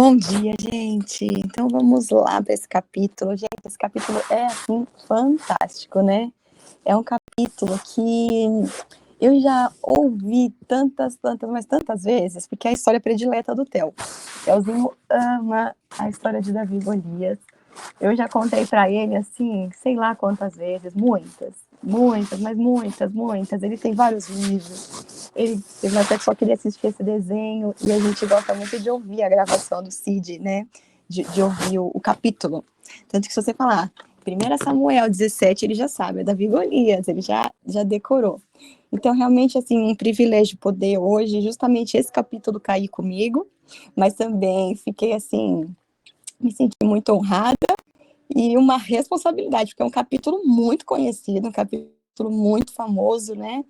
Bom dia, gente. Então vamos lá para esse capítulo. Gente, esse capítulo é assim fantástico, né? É um capítulo que eu já ouvi mas tantas vezes, porque é a história predileta do Theo. Theozinho ama a história de Davi e Golias. Eu já contei para ele, assim, sei lá quantas vezes, muitas. Ele tem vários livros. Ele até só queria assistir esse desenho, e a gente gosta muito de ouvir a gravação do Cid, né? De ouvir o capítulo. Tanto que se você falar 1 Samuel 17, ele já sabe, é Davi e Golias, ele já decorou. Então, realmente, assim, um privilégio poder hoje, justamente esse capítulo cair comigo, mas também fiquei, assim, me senti muito honrada e uma responsabilidade, porque é um capítulo muito conhecido, um capítulo muito famoso, né?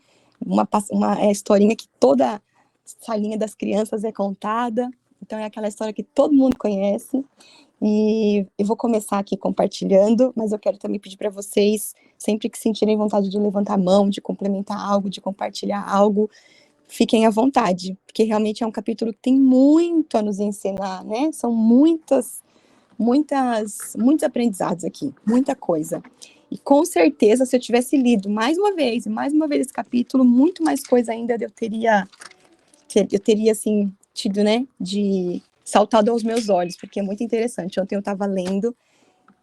Uma historinha que toda salinha das crianças é contada, então é aquela história que todo mundo conhece. E eu vou começar aqui compartilhando, mas eu quero também pedir para vocês, sempre que sentirem vontade de levantar a mão, de complementar algo, de compartilhar algo, fiquem à vontade, porque realmente é um capítulo que tem muito a nos ensinar, né? São muitos aprendizados aqui, muita coisa. E com certeza, se eu tivesse lido mais uma vez esse capítulo, muito mais coisa ainda eu teria assim, tido, né, de saltado aos meus olhos, porque é muito interessante. Ontem eu estava lendo,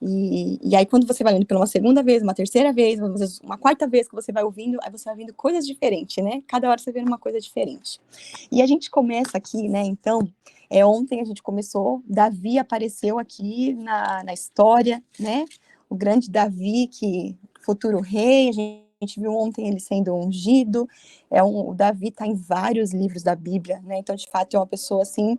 e aí quando você vai lendo pela uma segunda vez, uma terceira vez, uma quarta vez que você vai ouvindo, aí você vai ouvindo coisas diferentes, né? Cada hora você vê uma coisa diferente. E a gente começa aqui, né, então, ontem a gente começou, Davi apareceu aqui na história, né? O grande Davi, futuro rei, a gente viu ontem ele sendo ungido, o Davi está em vários livros da Bíblia, né? Então, de fato, é uma pessoa, assim,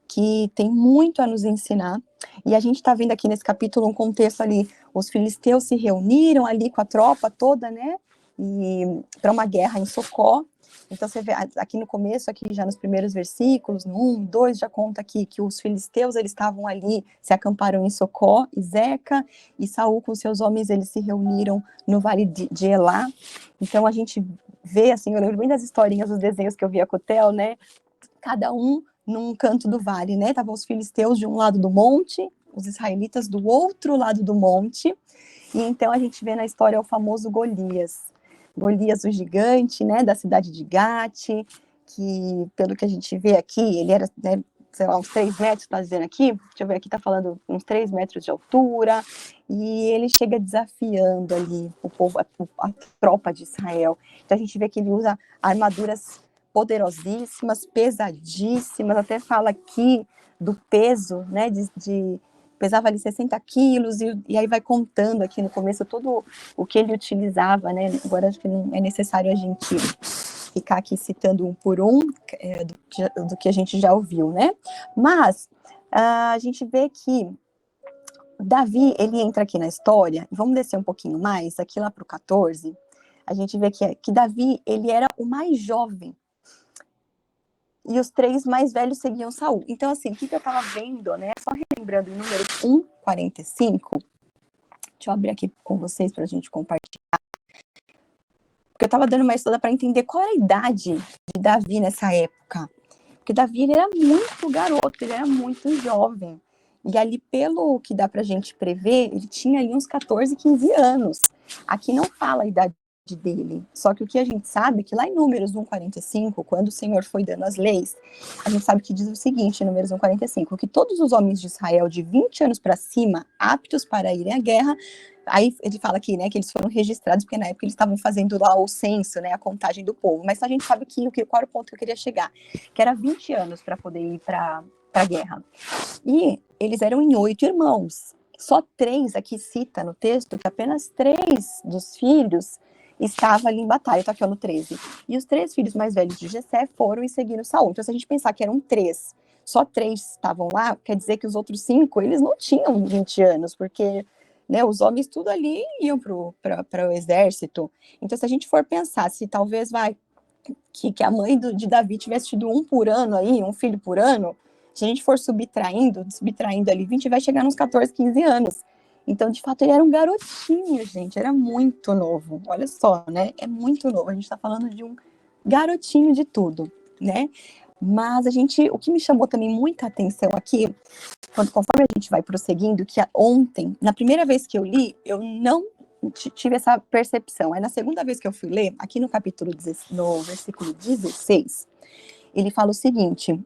que tem muito a nos ensinar. E a gente está vendo aqui nesse capítulo um contexto ali, os filisteus se reuniram ali com a tropa toda, né? E para uma guerra em Socó. Então você vê aqui no começo, aqui já nos primeiros versículos, no 1, 2, já conta aqui que os filisteus, eles estavam ali, se acamparam em Socó, e Zeca e Saul com seus homens, eles se reuniram no vale de Elá. Então a gente vê, assim, eu lembro bem das historinhas, dos desenhos que eu via com o Theo, né? Cada um num canto do vale, né? Estavam os filisteus de um lado do monte, os israelitas do outro lado do monte, e então a gente vê na história o famoso Golias, o gigante, né, da cidade de Gate, que, pelo que a gente vê aqui, ele era, né, sei lá, uns 3 metros, tá dizendo aqui, deixa eu ver aqui, tá falando uns 3 metros de altura, e ele chega desafiando ali o povo, a tropa de Israel. Então a gente vê que ele usa armaduras poderosíssimas, pesadíssimas, até fala aqui do peso, né, pesava ali 60 quilos, e aí vai contando aqui no começo todo o que ele utilizava, né, agora acho que não é necessário a gente ficar aqui citando um por um, do que a gente já ouviu, né, mas a gente vê que Davi, ele entra aqui na história, vamos descer um pouquinho mais, aqui lá para o 14, a gente vê que Davi, ele era o mais jovem, e os 3 mais velhos seguiam Saul. Então, assim, o que eu estava vendo, né? Só relembrando o número 1:45. Deixa eu abrir aqui com vocês para a gente compartilhar. Porque eu estava dando uma estudada para entender qual era a idade de Davi nessa época. Porque Davi, ele era muito garoto, ele era muito jovem. E ali, pelo que dá para a gente prever, ele tinha ali uns 14, 15 anos. Aqui não fala a idade dele. Só que o que a gente sabe é que lá em Números 1:45, quando o Senhor foi dando as leis, a gente sabe que diz o seguinte, em Números 1:45, que todos os homens de Israel de 20 anos para cima, aptos para irem à guerra, aí ele fala aqui, né, que eles foram registrados, porque na época eles estavam fazendo lá o censo, né, a contagem do povo, mas a gente sabe que qual era o ponto que eu queria chegar, que era 20 anos para poder ir para a guerra. E eles eram em 8 irmãos. Só 3 aqui cita no texto que apenas 3 dos filhos estavam ali em batalha, estou aqui no 13. E os 3 filhos mais velhos de Jessé foram e seguiram Saul. Então, se a gente pensar que eram 3, só 3 estavam lá, quer dizer que os outros 5, eles não tinham 20 anos, porque, né, os homens tudo ali iam para o exército. Então, se a gente for pensar, se talvez que a mãe de Davi tivesse tido um por ano aí, um filho por ano, se a gente for subtraindo ali 20, vai chegar nos 14, 15 anos. Então, de fato, ele era um garotinho, gente, era muito novo. Olha só, né? É muito novo. A gente está falando de um garotinho de tudo, né? Mas o que me chamou também muita atenção aqui, conforme a gente vai prosseguindo, que ontem, na primeira vez que eu li, eu não tive essa percepção. Aí na segunda vez que eu fui ler, aqui no no versículo 16, ele fala o seguinte: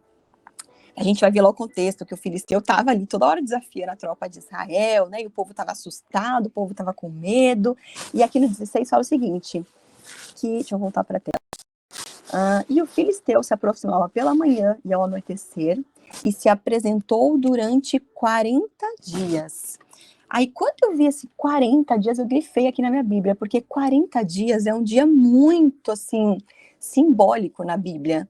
a gente vai ver lá o contexto, que o filisteu estava ali toda hora desafiando a tropa de Israel, né? E o povo estava assustado, o povo estava com medo. E aqui no 16 fala o seguinte, deixa eu voltar para a tela. E o filisteu se aproximava pela manhã e ao anoitecer, e se apresentou durante 40 dias. Aí, quando eu vi esse 40 dias, eu grifei aqui na minha Bíblia, porque 40 dias é um dia muito, assim, simbólico na Bíblia.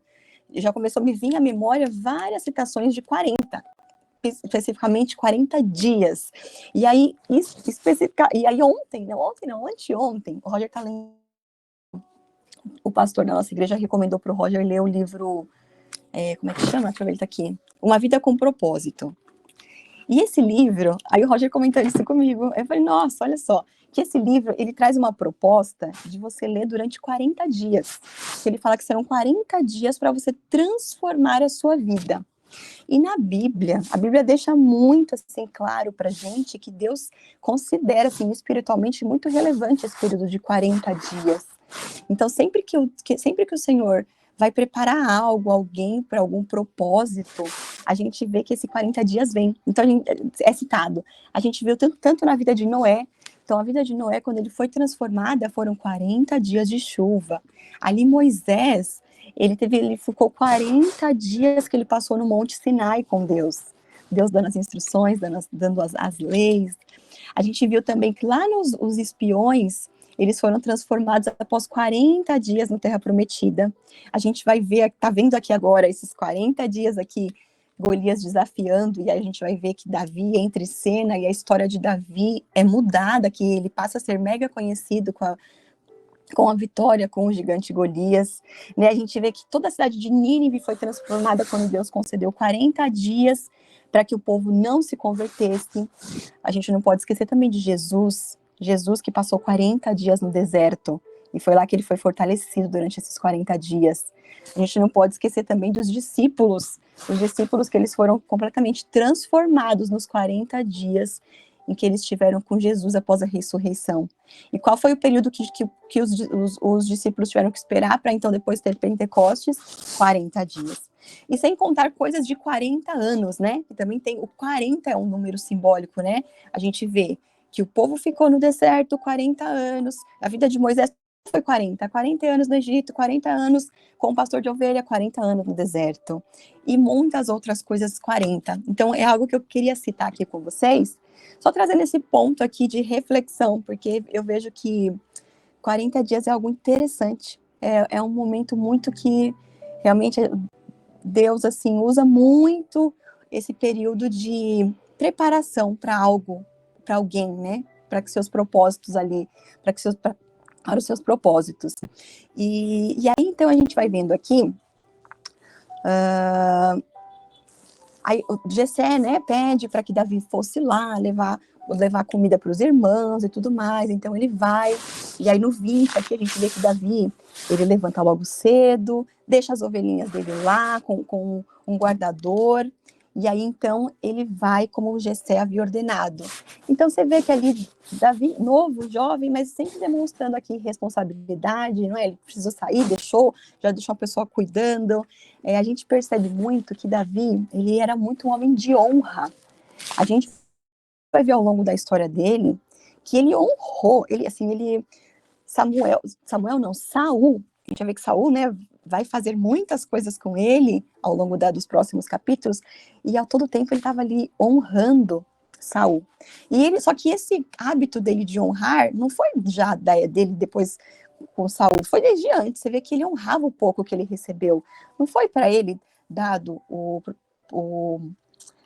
Já começou a me vir à memória várias citações de 40, especificamente 40 dias. E aí, anteontem, o Roger tá lendo, o pastor da nossa igreja recomendou para o Roger ler o livro, como é que chama? Deixa eu ver, ele tá aqui. Uma Vida com Propósito. E esse livro, aí o Roger comentou isso comigo, eu falei, nossa, olha só, que esse livro, ele traz uma proposta de você ler durante 40 dias. Ele fala que serão 40 dias para você transformar a sua vida. E na Bíblia, a Bíblia deixa muito assim claro para gente que Deus considera assim espiritualmente muito relevante esse período de 40 dias. Então, sempre que o Senhor vai preparar algo, alguém para algum propósito, a gente vê que esse 40 dias vem. Então, é citado. A gente viu tanto na vida de Noé. Então, a vida de Noé, quando ele foi transformada, foram 40 dias de chuva. Ali, Moisés, ele ficou 40 dias que ele passou no Monte Sinai com Deus. Deus dando as instruções, dando as leis. A gente viu também que lá os espiões, eles foram transformados após 40 dias na Terra Prometida. A gente vai ver, tá vendo aqui agora, esses 40 dias aqui, Golias desafiando, e aí a gente vai ver que Davi entra em cena, e a história de Davi é mudada, que ele passa a ser mega conhecido com a vitória com o gigante Golias, né? A gente vê que toda a cidade de Nínive foi transformada quando Deus concedeu 40 dias para que o povo não se convertesse. A gente não pode esquecer também de Jesus que passou 40 dias no deserto, e foi lá que ele foi fortalecido durante esses 40 dias. A gente não pode esquecer também dos discípulos, os discípulos que eles foram completamente transformados nos 40 dias em que eles estiveram com Jesus após a ressurreição. E qual foi o período que os discípulos tiveram que esperar para então depois ter Pentecostes? 40 dias. E sem contar coisas de 40 anos, né? E também o 40 é um número simbólico, né? A gente vê que o povo ficou no deserto 40 anos, a vida de Moisés foi 40 anos no Egito, 40 anos com o pastor de ovelha, 40 anos no deserto. E muitas outras coisas 40. Então é algo que eu queria citar aqui com vocês, só trazendo esse ponto aqui de reflexão, porque eu vejo que 40 dias é algo interessante. É um momento muito que realmente Deus, assim, usa muito esse período de preparação para algo, para alguém, né? Para que seus propósitos ali, para os seus propósitos. E aí, então, a gente vai vendo aqui, aí o Jessé, né, pede para que Davi fosse lá levar comida para os irmãos e tudo mais, então ele vai, e aí no 20 aqui a gente vê que Davi, ele levanta logo cedo, deixa as ovelhinhas dele lá com um guardador, e aí então ele vai como o Jessé havia ordenado. Então você vê que ali Davi, novo, jovem, mas sempre demonstrando aqui responsabilidade, não é? Ele precisou sair, já deixou a pessoa cuidando. A gente percebe muito que Davi, ele era muito um homem de honra. A gente vai ver ao longo da história dele que ele honrou, Saul, a gente vai ver que Saul, né, vai fazer muitas coisas com ele ao longo dos próximos capítulos, e a todo tempo ele estava ali honrando Saul. Só que esse hábito dele de honrar não foi já dele depois com Saul, foi desde antes. Você vê que ele honrava o pouco que ele recebeu. Não foi para ele dado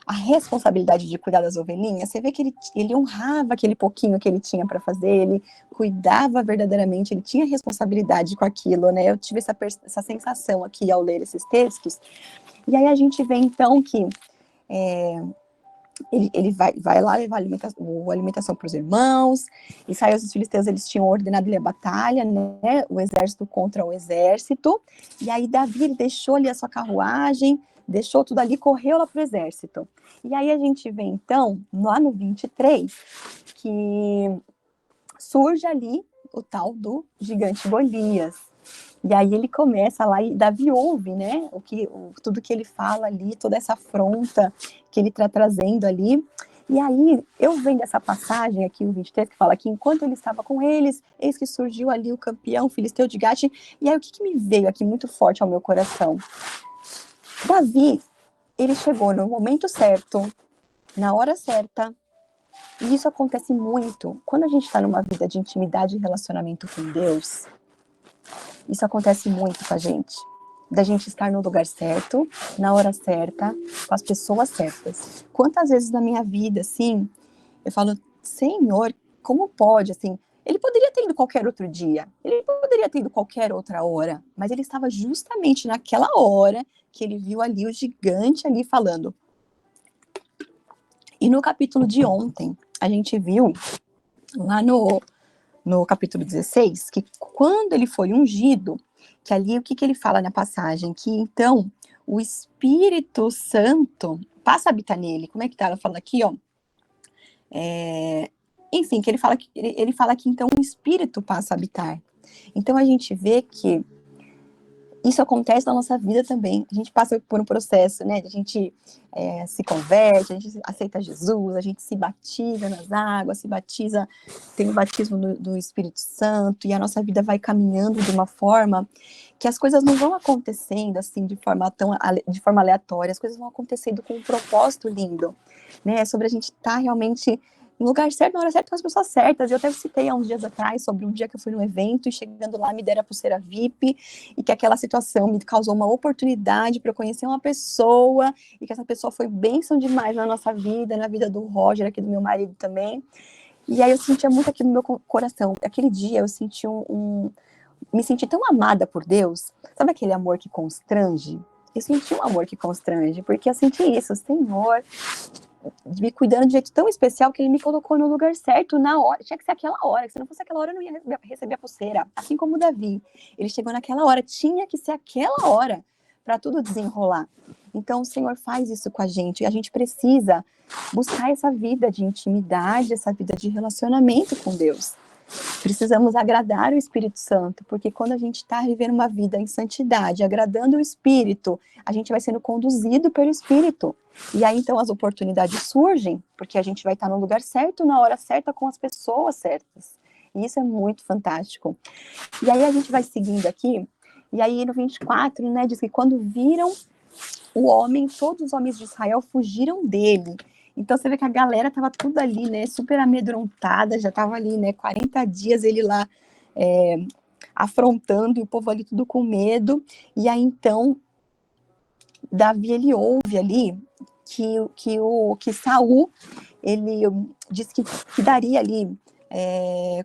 a responsabilidade de cuidar das ovelhinhas. Você vê que ele honrava aquele pouquinho que ele tinha para fazer, ele cuidava verdadeiramente, ele tinha responsabilidade com aquilo, né? Eu tive essa sensação aqui ao ler esses textos. E aí a gente vê então que ele vai lá levar alimentação para os irmãos. Israel e os filisteus, eles tinham ordenado ele a batalha, né? O exército contra o exército. E aí Davi, ele deixou ali a sua carruagem, deixou tudo ali, correu lá para o exército. E aí a gente vê, então, lá no 23, que surge ali o tal do gigante Golias. E aí ele começa lá, e Davi ouve, né, tudo que ele fala ali, toda essa afronta que ele está trazendo ali. E aí, eu vendo essa passagem aqui, o 23, que fala que enquanto ele estava com eles, eis que surgiu ali o campeão filisteu de Gate. E aí, o que me veio aqui muito forte ao meu coração? Davi, ele chegou no momento certo, na hora certa. E isso acontece muito quando a gente está numa vida de intimidade e relacionamento com Deus. Isso acontece muito com a gente. Da gente estar no lugar certo, na hora certa, com as pessoas certas. Quantas vezes na minha vida, assim, eu falo, Senhor, como pode, assim? Ele poderia ter ido qualquer outro dia, ele poderia ter ido qualquer outra hora, mas ele estava justamente naquela hora que ele viu ali o gigante ali falando. E no capítulo de ontem, a gente viu, lá no capítulo 16, que quando ele foi ungido, que ali o que ele fala na passagem? Que então o Espírito Santo passa a habitar nele. Como é que tá? Ela fala aqui, ó. Enfim, que ele fala que então o Espírito passa a habitar. Então a gente vê que isso acontece na nossa vida também. A gente passa por um processo, né? A gente se converte, a gente aceita Jesus, a gente se batiza nas águas, se batiza, tem o batismo do Espírito Santo, e a nossa vida vai caminhando de uma forma que as coisas não vão acontecendo assim de forma aleatória, as coisas vão acontecendo com um propósito lindo, né? É sobre a gente estar realmente no lugar certo, na hora certa, com as pessoas certas. Eu até citei há uns dias atrás sobre um dia que eu fui num evento e chegando lá me deram a pulseira VIP e que aquela situação me causou uma oportunidade para eu conhecer uma pessoa e que essa pessoa foi bênção demais na nossa vida, na vida do Roger, aqui do meu marido também. E aí eu sentia muito aqui no meu coração. Aquele dia eu senti me senti tão amada por Deus. Sabe aquele amor que constrange? Eu senti um amor que constrange, porque eu senti isso, Senhor, me cuidando de um jeito tão especial que ele me colocou no lugar certo na hora. Tinha que ser aquela hora, se não fosse aquela hora eu não ia receber a pulseira. Assim como o Davi, ele chegou naquela hora, tinha que ser aquela hora para tudo desenrolar. Então o Senhor faz isso com a gente, e a gente precisa buscar essa vida de intimidade, essa vida de relacionamento com Deus. Precisamos agradar o Espírito Santo, porque quando a gente está vivendo uma vida em santidade, agradando o Espírito, a gente vai sendo conduzido pelo Espírito. E aí, então, as oportunidades surgem, porque a gente vai estar no lugar certo, na hora certa, com as pessoas certas. E isso é muito fantástico. E aí, a gente vai seguindo aqui, e aí no 24, né, diz que quando viram o homem, todos os homens de Israel fugiram dele. Então você vê que a galera tava tudo ali, né, super amedrontada, já tava ali, né, 40 dias ele lá afrontando, e o povo ali tudo com medo. E aí então Davi, ele ouve ali que Saul, ele diz que daria ali,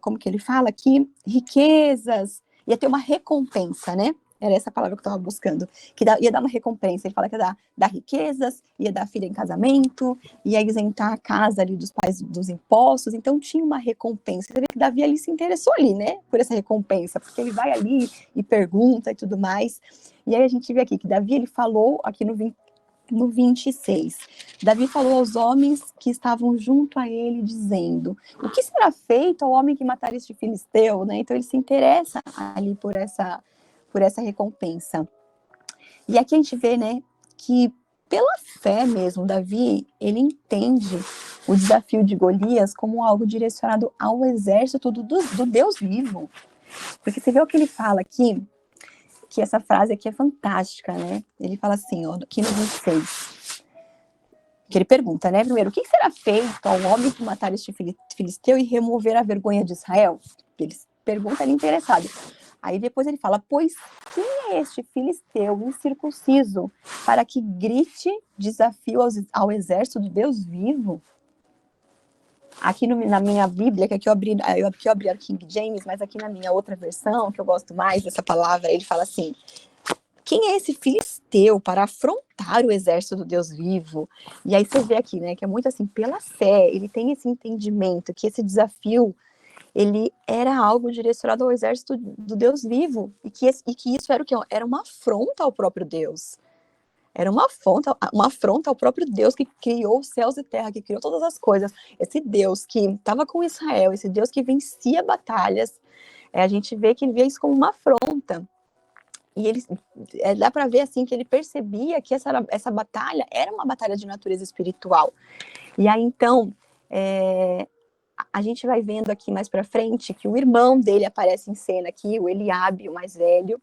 como que ele fala aqui, riquezas, ia ter uma recompensa, né? Era essa palavra que eu estava buscando, ia dar uma recompensa. Ele fala que ia dar riquezas, ia dar filha em casamento, ia isentar a casa ali dos pais dos impostos. Então tinha uma recompensa. Você vê que Davi ali se interessou ali, né, por essa recompensa, porque ele vai ali e pergunta e tudo mais. E aí a gente vê aqui que Davi, ele falou aqui no 26. Davi falou aos homens que estavam junto a ele, dizendo: o que será feito ao homem que matar este filisteu? Né? Então ele se interessa ali por essa recompensa. E aqui a gente vê, né, que pela fé mesmo, Davi, ele entende o desafio de Golias como algo direcionado ao exército do Deus vivo. Porque você vê o que ele fala aqui, que essa frase aqui é fantástica, né? Ele fala assim, ó, aqui no 26, que ele pergunta, né, primeiro, o que será feito ao homem que matar este filisteu e remover a vergonha de Israel? Ele pergunta ali interessado. Aí depois ele fala, pois quem é este filisteu incircunciso para que grite desafio ao exército de Deus vivo? Aqui na minha Bíblia, que aqui eu abri a King James, mas aqui na minha outra versão, que eu gosto mais dessa palavra, ele fala assim, quem é esse filisteu para afrontar o exército do Deus vivo? E aí você vê aqui, né, que é muito assim, pela fé, ele tem esse entendimento que esse desafio, ele era algo direcionado ao exército do Deus vivo, e que isso era o quê? Era uma afronta ao próprio Deus. Era uma afronta ao próprio Deus que criou os céus e terra, que criou todas as coisas. Esse Deus que estava com Israel, esse Deus que vencia batalhas, a gente vê que ele vê isso como uma afronta. E ele, dá para ver assim que ele percebia que essa batalha era uma batalha de natureza espiritual. E aí, então, a gente vai vendo aqui mais para frente que o irmão dele aparece em cena aqui, o Eliabe, o mais velho.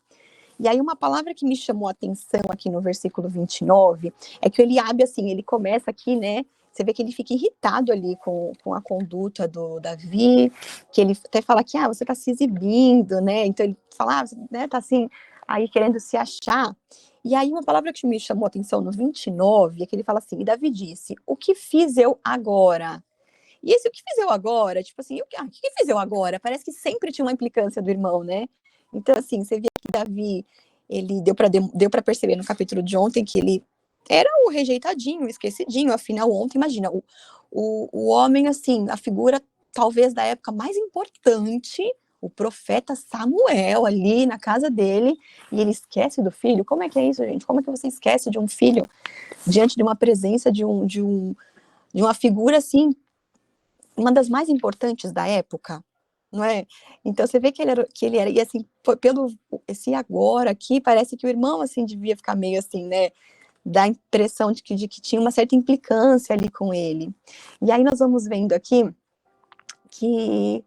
E aí uma palavra que me chamou a atenção aqui no versículo 29 é que o Eliabe, assim, ele começa aqui, né? Você vê que ele fica irritado ali com a conduta do Davi, que ele até fala que, você está se exibindo, né? Então ele fala, né, tá assim, aí querendo se achar. E aí uma palavra que me chamou a atenção no 29 é que ele fala assim, e Davi disse, o que fiz eu agora? E esse o que fiz eu agora, tipo assim, o que fiz eu agora? Parece que sempre tinha uma implicância do irmão, né? Então, assim, você vê que Davi, ele deu para perceber no capítulo de ontem que ele era o rejeitadinho, o esquecidinho, afinal, ontem, imagina, o homem, assim, a figura talvez da época mais importante, o profeta Samuel ali na casa dele, e ele esquece do filho? Como é que é isso, gente? Como é que você esquece de um filho diante de uma presença de uma figura, assim, uma das mais importantes da época, não é? Então você vê que ele era, e assim, pelo esse agora aqui, parece que o irmão, assim, devia ficar meio assim, né, dá a impressão de que tinha uma certa implicância ali com ele. E aí nós vamos vendo aqui que,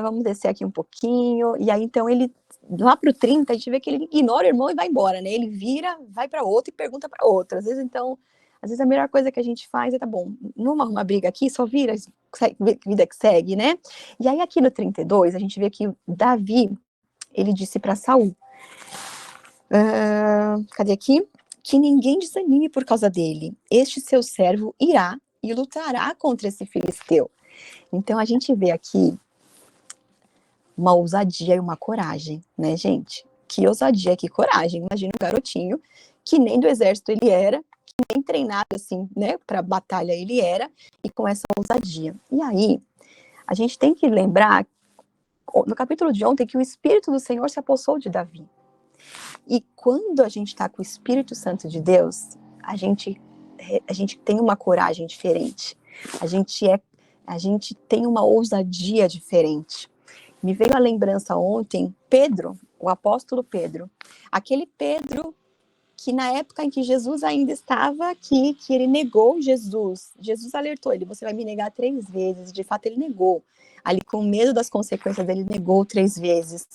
vamos descer aqui um pouquinho, e aí então ele, lá pro 30, a gente vê que ele ignora o irmão e vai embora, né, ele vira, vai para outro e pergunta para outro, às vezes a melhor coisa que a gente faz é, tá bom, não arruma briga aqui, só vira, vida que segue, né? E aí aqui no 32, a gente vê que Davi, ele disse para Saul, cadê aqui? Que ninguém desanime por causa dele. Este seu servo irá e lutará contra esse filisteu. Então a gente vê aqui uma ousadia e uma coragem, né, gente? Que ousadia, que coragem. Imagina um garotinho que nem do exército ele era, nem treinado assim, né, para batalha ele era, e com essa ousadia. E aí, a gente tem que lembrar, no capítulo de ontem, que o Espírito do Senhor se apossou de Davi. E quando a gente está com o Espírito Santo de Deus, a gente tem uma coragem diferente. A gente tem uma ousadia diferente. Me veio a lembrança ontem, Pedro, o apóstolo Pedro. Aquele Pedro que na época em que Jesus ainda estava aqui, que ele negou Jesus. Jesus alertou ele, você vai me negar 3 vezes. De fato, ele negou. Ali, com medo das consequências dele, negou 3 vezes.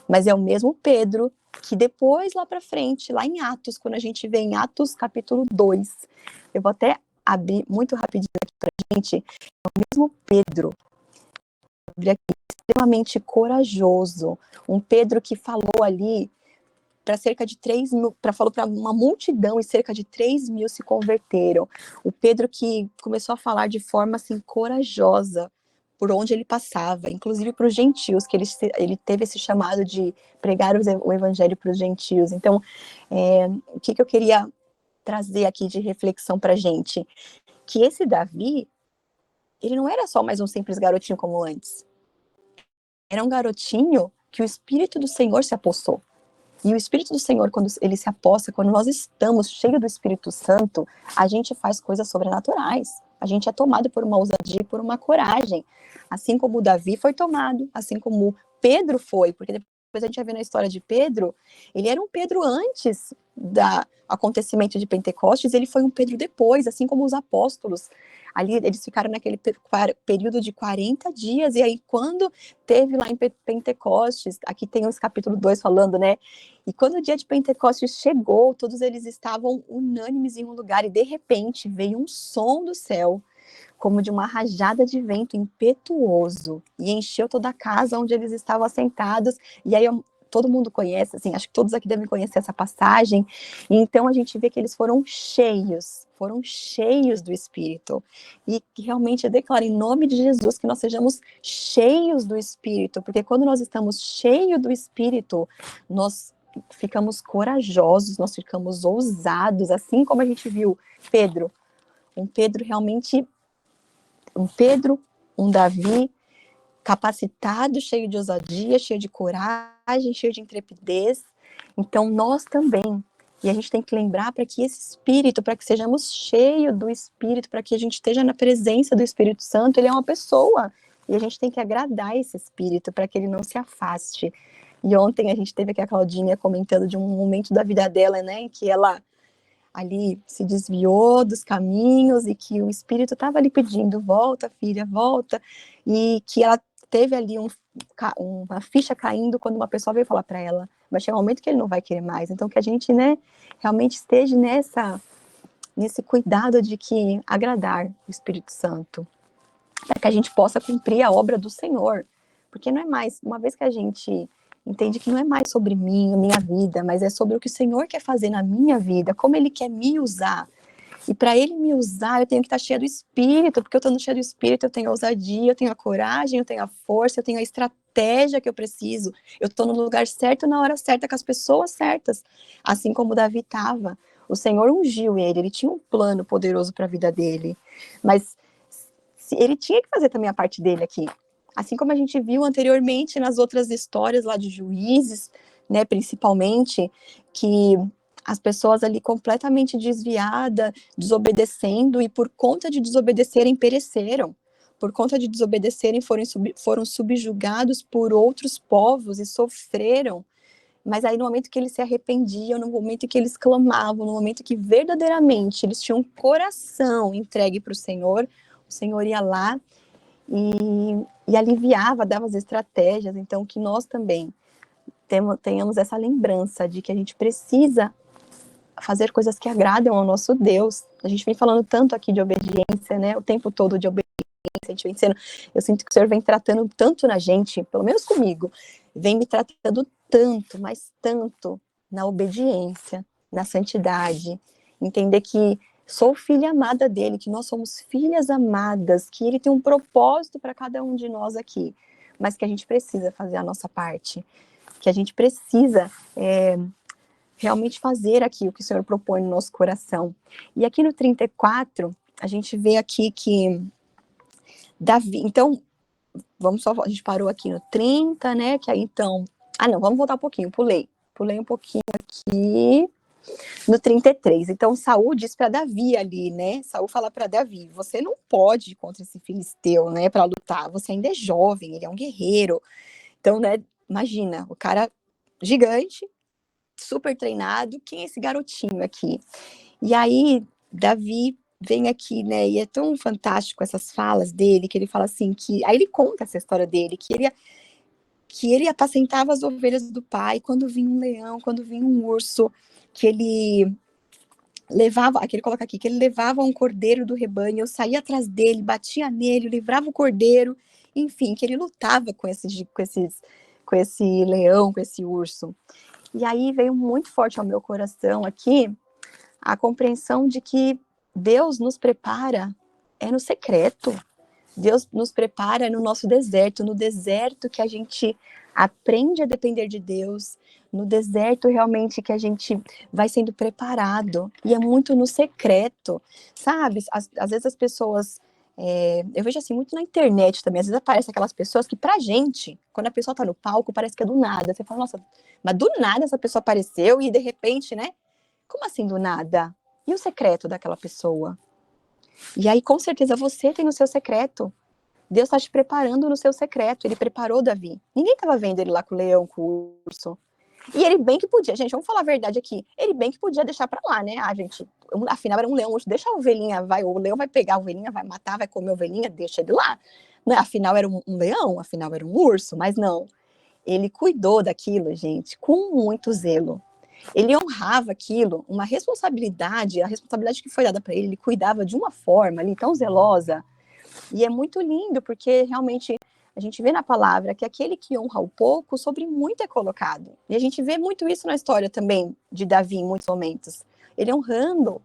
Mas é o mesmo Pedro que depois, lá para frente, lá em Atos, quando a gente vê em Atos capítulo 2, eu vou até abrir muito rapidinho aqui para a gente, é o mesmo Pedro, extremamente corajoso, um Pedro que falou ali para cerca de 3 mil, falou para uma multidão e cerca de 3 mil se converteram. O Pedro que começou a falar de forma assim corajosa por onde ele passava, inclusive para os gentios, que ele teve esse chamado de pregar o evangelho para os gentios. Então, o que eu queria trazer aqui de reflexão para a gente? Que esse Davi, ele não era só mais um simples garotinho como antes. Era um garotinho que o Espírito do Senhor se apossou. E o Espírito do Senhor, quando ele se aposta, quando nós estamos cheios do Espírito Santo, a gente faz coisas sobrenaturais. A gente é tomado por uma ousadia, por uma coragem. Assim como Davi foi tomado, assim como Pedro foi, porque depois a gente vai ver na história de Pedro, ele era um Pedro antes do acontecimento de Pentecostes, ele foi um Pedro depois, assim como os apóstolos. Ali eles ficaram naquele período de 40 dias, e aí quando teve lá em Pentecostes, aqui tem os capítulo 2 falando, né? E quando o dia de Pentecostes chegou, todos eles estavam unânimes em um lugar, e de repente veio um som do céu, como de uma rajada de vento impetuoso, e encheu toda a casa onde eles estavam assentados, e aí todo mundo conhece, assim, acho que todos aqui devem conhecer essa passagem, e então a gente vê que eles foram cheios do Espírito, e que realmente eu declaro em nome de Jesus que nós sejamos cheios do Espírito, porque quando nós estamos cheios do Espírito, nós ficamos corajosos, nós ficamos ousados, assim como a gente viu Pedro, um Pedro realmente, um Pedro, um Davi capacitado, cheio de ousadia, cheio de coragem, cheio de intrepidez. Então nós também, e a gente tem que lembrar para que esse Espírito, para que sejamos cheios do Espírito, para que a gente esteja na presença do Espírito Santo, ele é uma pessoa, e a gente tem que agradar esse Espírito para que ele não se afaste. E ontem a gente teve aqui a Claudinha comentando de um momento da vida dela, né, em que ela ali se desviou dos caminhos e que o Espírito estava ali pedindo, volta filha, volta, e que ela teve ali uma ficha caindo quando uma pessoa veio falar para ela, vai chegar um momento que ele não vai querer mais, então que a gente, né, realmente esteja nesse cuidado de que agradar o Espírito Santo, para que a gente possa cumprir a obra do Senhor, porque não é mais, uma vez que a gente entende que não é mais sobre mim, minha vida, mas é sobre o que o Senhor quer fazer na minha vida, como Ele quer me usar. E para Ele me usar, eu tenho que estar cheia do Espírito, porque eu estando cheia do Espírito, eu tenho a ousadia, eu tenho a coragem, eu tenho a força, eu tenho a estratégia que eu preciso. Eu estou no lugar certo, na hora certa, com as pessoas certas. Assim como Davi estava. O Senhor ungiu ele tinha um plano poderoso para a vida dele. Mas ele tinha que fazer também a parte dele aqui. Assim como a gente viu anteriormente nas outras histórias lá de Juízes, né, principalmente, que as pessoas ali completamente desviadas, desobedecendo, e por conta de desobedecerem, pereceram. Por conta de desobedecerem, foram subjugados por outros povos e sofreram. Mas aí no momento que eles se arrependiam, no momento que eles clamavam, no momento que verdadeiramente eles tinham um coração entregue para o Senhor ia lá e aliviava, dava as estratégias. Então, que nós também tenhamos essa lembrança de que a gente precisa fazer coisas que agradam ao nosso Deus. A gente vem falando tanto aqui de obediência, né? O tempo todo de obediência, a gente vem sendo, eu sinto que o Senhor vem tratando tanto na gente, pelo menos comigo, vem me tratando tanto, mas tanto na obediência, na santidade, entender que sou filha amada dele, que nós somos filhas amadas, que ele tem um propósito para cada um de nós aqui, mas que a gente precisa fazer a nossa parte, que a gente precisa realmente fazer aqui o que o Senhor propõe no nosso coração. E aqui no 34, a gente vê aqui que Davi, então, a gente parou aqui no 30, né, que aí então, não, vamos voltar um pouquinho, pulei um pouquinho aqui, no 33, então Saul diz para Davi ali, né, Saul fala para Davi, você não pode ir contra esse filisteu, né, para lutar, você ainda é jovem, ele é um guerreiro, então, né, imagina, o cara gigante, super treinado, quem é esse garotinho aqui? E aí, Davi vem aqui, né, e é tão fantástico essas falas dele, que ele fala assim, aí ele conta essa história dele, que ele apacentava as ovelhas do pai, quando vinha um leão, quando vinha um urso, que ele levava, aqui ele coloca aqui, que ele levava um cordeiro do rebanho, eu saía atrás dele, batia nele, livrava o cordeiro, enfim, que ele lutava com esse leão, com esse urso. E aí veio muito forte ao meu coração aqui, a compreensão de que Deus nos prepara no secreto. Deus nos prepara no nosso deserto, no deserto que a gente aprende a depender de Deus, no deserto realmente que a gente vai sendo preparado, e é muito no secreto, sabe? Às vezes as pessoas, eu vejo assim muito na internet também, às vezes aparecem aquelas pessoas que pra gente, quando a pessoa tá no palco, parece que é do nada, você fala, nossa, mas do nada essa pessoa apareceu e de repente, né? Como assim do nada? E o secreto daquela pessoa? E aí, com certeza, você tem o seu secreto. Deus está te preparando no seu secreto. Ele preparou Davi. Ninguém estava vendo ele lá com o leão, com o urso. E ele bem que podia, gente, vamos falar a verdade aqui. Ele bem que podia deixar para lá, né? Gente, afinal era um leão, urso, deixa a ovelhinha, o leão vai pegar a ovelhinha, vai matar, vai comer a ovelhinha, deixa ele lá. Né? Afinal era um leão, afinal era um urso, mas não. Ele cuidou daquilo, gente, com muito zelo. Ele honrava aquilo, uma responsabilidade, a responsabilidade que foi dada para ele, ele cuidava de uma forma ali tão zelosa. E é muito lindo, porque realmente a gente vê na palavra que aquele que honra o pouco, sobre muito é colocado. E a gente vê muito isso na história também de Davi, em muitos momentos. Ele honrando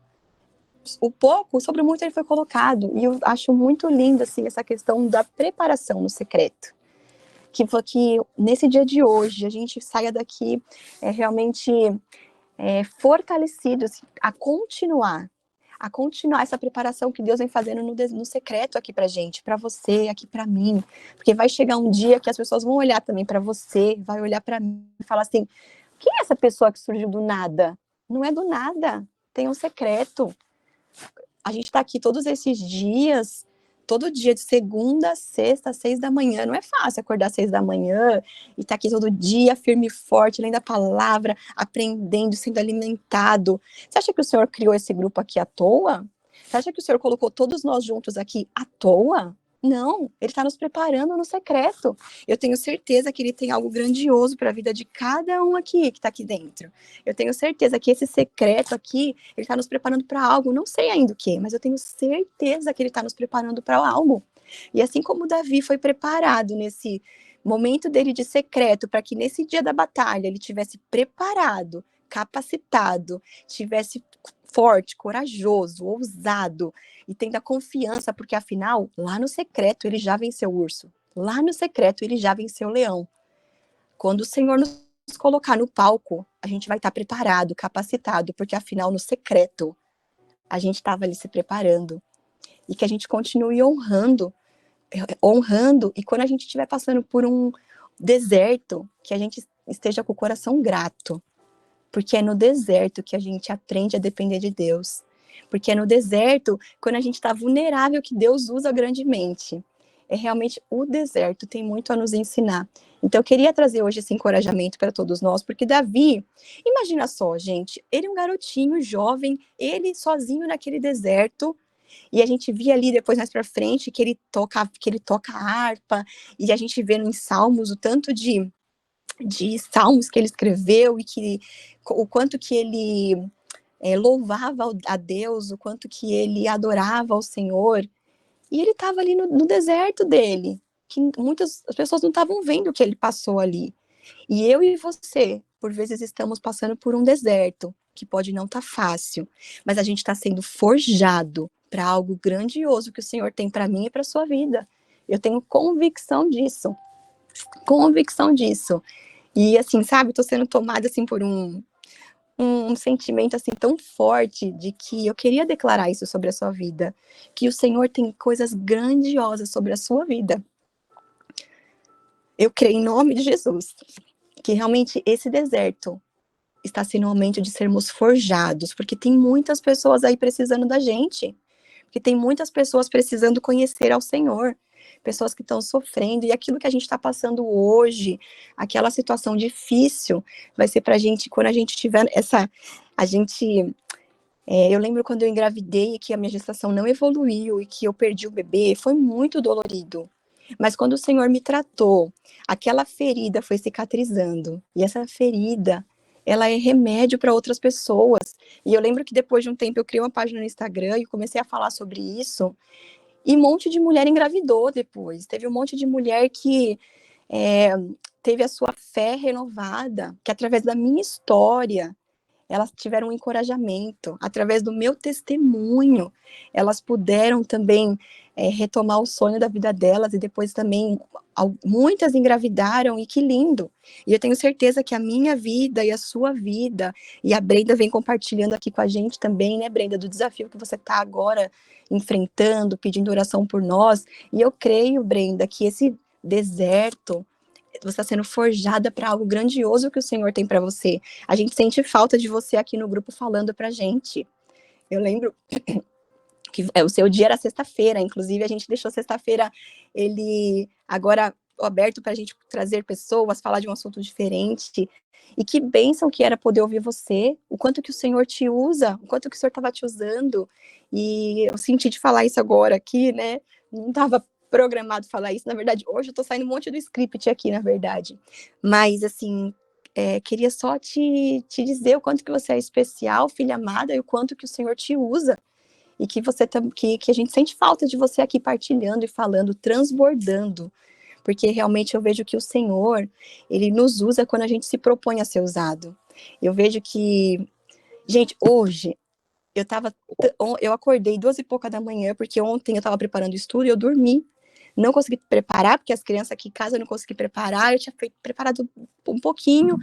o pouco, sobre muito ele foi colocado. E eu acho muito lindo, assim, essa questão da preparação no secreto. que nesse dia de hoje a gente saia daqui realmente fortalecidos a continuar essa preparação que Deus vem fazendo no secreto aqui pra gente, pra você, aqui pra mim, porque vai chegar um dia que as pessoas vão olhar também pra você, vai olhar pra mim e falar assim, quem é essa pessoa que surgiu do nada? Não é do nada, tem um secreto. A gente tá aqui todos esses dias, todo dia de segunda a sexta, às 6 da manhã. Não é fácil acordar às 6 da manhã e estar aqui todo dia, firme e forte, lendo a palavra, aprendendo, sendo alimentado. Você acha que o Senhor criou esse grupo aqui à toa? Você acha que o Senhor colocou todos nós juntos aqui à toa? Não, Ele está nos preparando no secreto. Eu tenho certeza que Ele tem algo grandioso para a vida de cada um aqui que está aqui dentro. Eu tenho certeza que esse secreto aqui, Ele está nos preparando para algo. Não sei ainda o que, mas eu tenho certeza que Ele está nos preparando para algo. E assim como Davi foi preparado nesse momento dele de secreto, para que nesse dia da batalha ele tivesse preparado, capacitado, tivesse forte, corajoso, ousado e tendo a confiança, porque afinal, lá no secreto ele já venceu o urso. Lá no secreto ele já venceu o leão. Quando o Senhor nos colocar no palco, a gente vai estar preparado, capacitado, porque afinal no secreto a gente estava ali se preparando. E que a gente continue honrando, e quando a gente estiver passando por um deserto, que a gente esteja com o coração grato, porque é no deserto que a gente aprende a depender de Deus. Porque é no deserto, quando a gente está vulnerável, que Deus usa grandemente. É realmente o deserto, tem muito a nos ensinar. Então, eu queria trazer hoje esse encorajamento para todos nós, porque Davi, imagina só, gente, ele é um garotinho jovem, ele sozinho naquele deserto, e a gente via ali depois mais para frente que ele toca harpa, e a gente vê nos Salmos o tanto de salmos que ele escreveu e que o quanto que ele louvava a Deus, o quanto que ele adorava ao Senhor. E ele estava ali no deserto dele, que muitas pessoas não estavam vendo o que ele passou ali. E eu e você, por vezes, estamos passando por um deserto, que pode não estar fácil, mas a gente está sendo forjado para algo grandioso que o Senhor tem para mim e para sua vida. Eu tenho convicção disso. Convicção disso. E assim, sabe, tô sendo tomada assim por um sentimento assim tão forte de que eu queria declarar isso sobre a sua vida, que o Senhor tem coisas grandiosas sobre a sua vida. Eu creio em nome de Jesus, que realmente esse deserto está sendo um momento de sermos forjados, porque tem muitas pessoas aí precisando da gente, porque tem muitas pessoas precisando conhecer ao Senhor, pessoas que estão sofrendo, e aquilo que a gente está passando hoje, aquela situação difícil, vai ser pra gente, quando a gente tiver eu lembro quando eu engravidei, que a minha gestação não evoluiu, e que eu perdi o bebê, foi muito dolorido, mas quando o Senhor me tratou, aquela ferida foi cicatrizando, e essa ferida, ela é remédio para outras pessoas, e eu lembro que depois de um tempo eu criei uma página no Instagram e comecei a falar sobre isso, e um monte de mulher engravidou depois. Teve um monte de mulher que teve a sua fé renovada, que através da minha história, elas tiveram um encorajamento. Através do meu testemunho, elas puderam também retomar o sonho da vida delas e depois também muitas engravidaram e que lindo. E eu tenho certeza que a minha vida e a sua vida, e a Brenda vem compartilhando aqui com a gente também, né, Brenda, do desafio que você está agora enfrentando, pedindo oração por nós. E eu creio, Brenda, que esse deserto, você está sendo forjada para algo grandioso que o Senhor tem para você. A gente sente falta de você aqui no grupo falando para gente. Eu lembro que o seu dia era sexta-feira, inclusive a gente deixou sexta-feira ele agora aberto para a gente trazer pessoas, falar de um assunto diferente. E que bênção que era poder ouvir você, o quanto que o Senhor te usa, o quanto que o Senhor estava te usando. E eu senti de falar isso agora aqui, né? Não estava programado falar isso, na verdade, hoje eu tô saindo um monte do script aqui, na verdade. Mas, assim, queria só te dizer o quanto que você é especial, filha amada, e o quanto que o Senhor te usa. E que você que a gente sente falta de você aqui partilhando e falando, transbordando. Porque realmente eu vejo que o Senhor, Ele nos usa quando a gente se propõe a ser usado. Eu vejo que, gente, hoje, eu acordei 2h pouca da manhã, porque ontem eu estava preparando o estudo e eu dormi. não consegui preparar, porque as crianças aqui em casa eu não consegui preparar, eu tinha preparado um pouquinho,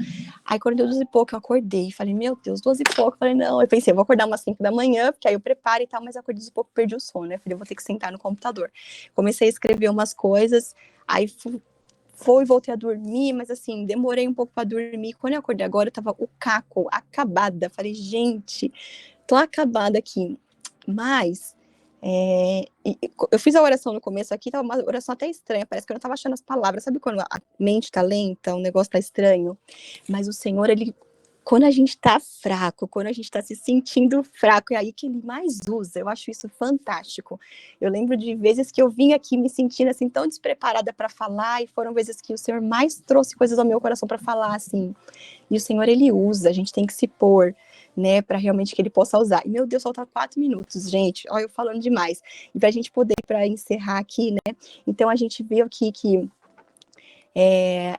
aí quando deu 12 e pouco eu acordei, falei, meu Deus, 12 e pouco, eu falei, não, eu pensei, eu vou acordar umas 5 da manhã, porque aí eu preparo e tal, mas eu acordei 12 e pouco, perdi o sono, né, falei, eu vou ter que sentar no computador. Comecei a escrever umas coisas, aí voltei a dormir, mas assim, demorei um pouco para dormir, quando eu acordei agora, eu tava o caco, acabada, falei, gente, tô acabada aqui, mas... eu fiz a oração no começo aqui, tava uma oração até estranha, parece que eu não tava achando as palavras, sabe quando a mente tá lenta, o negócio tá estranho, mas o Senhor, ele, quando a gente tá fraco, quando a gente tá se sentindo fraco, é aí que ele mais usa, eu acho isso fantástico. Eu lembro de vezes que eu vim aqui me sentindo assim, tão despreparada para falar, e foram vezes que o Senhor mais trouxe coisas ao meu coração para falar, assim, e o Senhor, ele usa, a gente tem que se pôr, né, para realmente que ele possa usar. E, meu Deus, falta 4 minutos, gente, olha eu falando demais. E para a gente poder, para encerrar aqui, né, então a gente viu aqui que,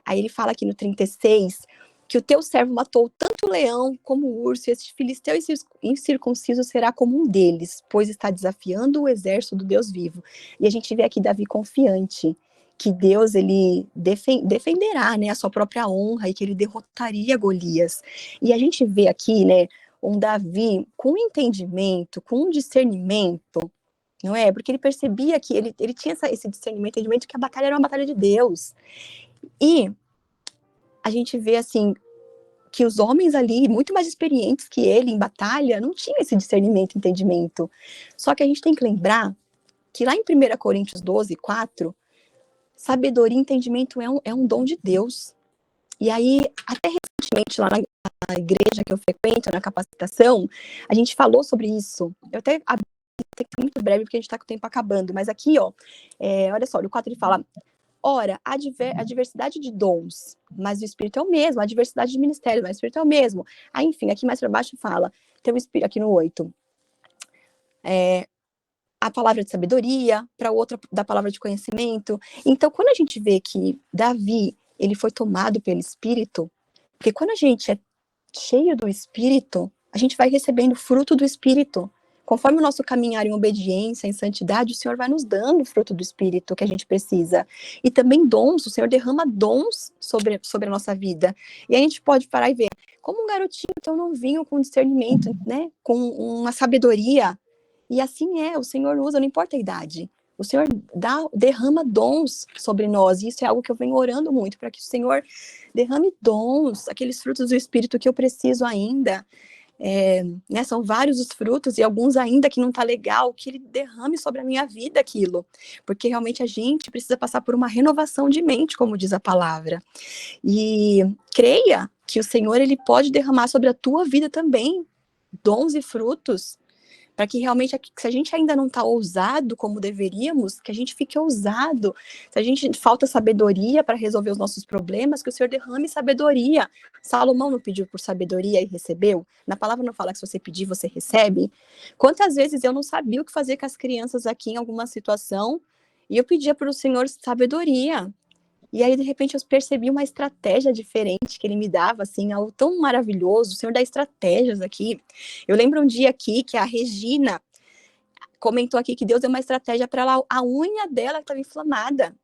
aí ele fala aqui no 36, que o teu servo matou tanto o leão como o urso, e este filisteu incircunciso será como um deles, pois está desafiando o exército do Deus vivo. E a gente vê aqui Davi confiante, que Deus, ele defenderá, né, a sua própria honra, e que ele derrotaria Golias. E a gente vê aqui, né, um Davi com entendimento, com discernimento, não é? Porque ele percebia que ele tinha esse discernimento, entendimento que a batalha era uma batalha de Deus. E a gente vê, assim, que os homens ali, muito mais experientes que ele em batalha, não tinham esse discernimento, entendimento. Só que a gente tem que lembrar que lá em 1 Coríntios 12, 4, sabedoria e entendimento é um dom de Deus. E aí, até recentemente, lá na igreja que eu frequento, na capacitação, a gente falou sobre isso. Eu até abri, tem que ser muito breve, porque a gente está com o tempo acabando, mas aqui, ó, olha só, no 4 ele fala, ora, a diversidade de dons, mas o Espírito é o mesmo, a diversidade de ministérios, mas o Espírito é o mesmo. Aí, enfim, aqui mais para baixo fala, tem o Espírito, aqui no 8, a palavra de sabedoria, para outra da palavra de conhecimento. Então, quando a gente vê que Davi, ele foi tomado pelo Espírito, porque quando a gente é cheio do Espírito, a gente vai recebendo fruto do Espírito. Conforme o nosso caminhar em obediência, em santidade, o Senhor vai nos dando o fruto do Espírito que a gente precisa. E também dons, o Senhor derrama dons sobre a nossa vida. E a gente pode parar e ver, como um garotinho tão novinho, com discernimento, né, com uma sabedoria. E assim o Senhor usa, não importa a idade. O Senhor derrama dons sobre nós, e isso é algo que eu venho orando muito, para que o Senhor derrame dons, aqueles frutos do Espírito que eu preciso ainda. Né, são vários os frutos, e alguns ainda que não tá legal, que ele derrame sobre a minha vida aquilo, porque realmente a gente precisa passar por uma renovação de mente, como diz a palavra. E creia que o Senhor, ele pode derramar sobre a tua vida também dons e frutos, para que realmente, se a gente ainda não está ousado como deveríamos, que a gente fique ousado. Se a gente falta sabedoria para resolver os nossos problemas, que o Senhor derrame sabedoria. Salomão não pediu por sabedoria e recebeu? Na palavra não fala que se você pedir, você recebe? Quantas vezes eu não sabia o que fazer com as crianças aqui em alguma situação, e eu pedia para o Senhor sabedoria. E aí, de repente, eu percebi uma estratégia diferente que ele me dava, assim, algo tão maravilhoso. O Senhor dá estratégias aqui. Eu lembro um dia aqui que a Regina comentou aqui que Deus deu uma estratégia para ela, a unha dela estava inflamada.